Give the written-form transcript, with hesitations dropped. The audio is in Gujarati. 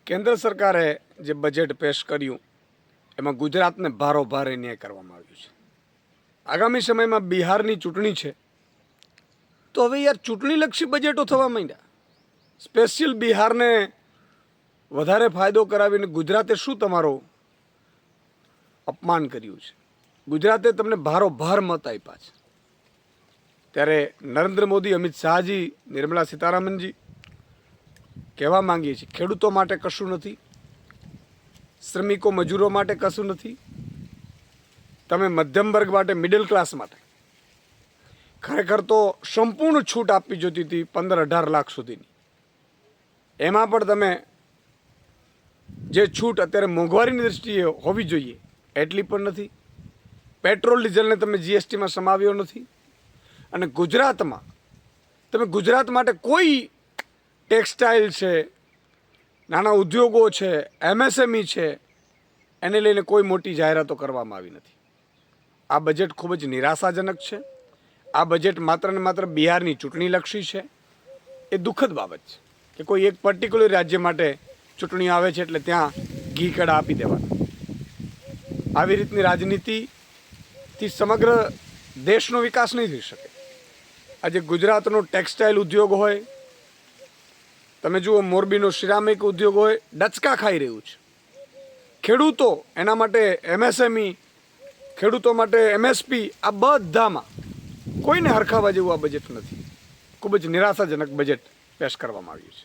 કેન્દ્ર સરકારે જે બજેટ પેશ કર્યું એમાં ગુજરાતને ભારોભાર અન્યાય કરવામાં આવ્યું છે. આગામી સમયમાં બિહારની ચૂંટણી છે, તો હવે યાર ચૂંટણીલક્ષી બજેટો થવા માંડ્યા. સ્પેશિયલ બિહારને વધારે ફાયદો કરાવીને ગુજરાતે શું તમારો અપમાન કર્યું છે? ગુજરાતે તમને ભારોભાર મત આપ્યા છે. ત્યારે નરેન્દ્ર મોદી, અમિત શાહજી, નિર્મલા સીતારામનજી કહેવા માંગીએ છીએ, ખેડૂતો માટે કશું નથી, શ્રમિકો મજૂરો માટે કશું નથી, તમે મધ્યમ વર્ગ માટે, મિડલ ક્લાસ માટે ખરેખર તો સંપૂર્ણ છૂટ આપવી જોતી હતી 15-18 લાખ સુધીની. એમાં પણ તમે જે છૂટ અત્યારે મોંઘવારીની દૃષ્ટિએ હોવી જોઈએ એટલી પણ નથી. પેટ્રોલ ડીઝલને તમે જીએસટીમાં સમાવ્યો નથી. અને ગુજરાતમાં તમે ગુજરાત માટે કોઈ ટેક્સટાઇલ છે, નાના ઉદ્યોગો છે, એમએસએમઈ છે, એને લઈને કોઈ મોટી જાહેરાતો કરવામાં આવી નથી. આ બજેટ ખૂબ જ નિરાશાજનક છે. આ બજેટ માત્ર ને માત્ર બિહારની ચૂંટણીલક્ષી છે. એ દુઃખદ બાબત છે કે કોઈ એક પર્ટિક્યુલર રાજ્ય માટે ચૂંટણી આવે છે એટલે ત્યાં ઘી કડા આપી દેવાના. આવી રીતની રાજનીતિથી સમગ્ર દેશનો વિકાસ નહીં થઈ શકે. આજે ગુજરાતનો ટેક્સટાઇલ ઉદ્યોગ હોય, તમે જુઓ મોરબીનો સિરામિક ઉદ્યોગ હોય, ડચકા ખાઈ રહ્યું છે. ખેડૂતો એના માટે એમએસએમઈ, ખેડૂતો માટે એમએસપી, આ બધામાં કોઈને હરખાવા જેવું આ બજેટ નથી. ખૂબ જ નિરાશાજનક બજેટ પેશ કરવામાં આવ્યું છે.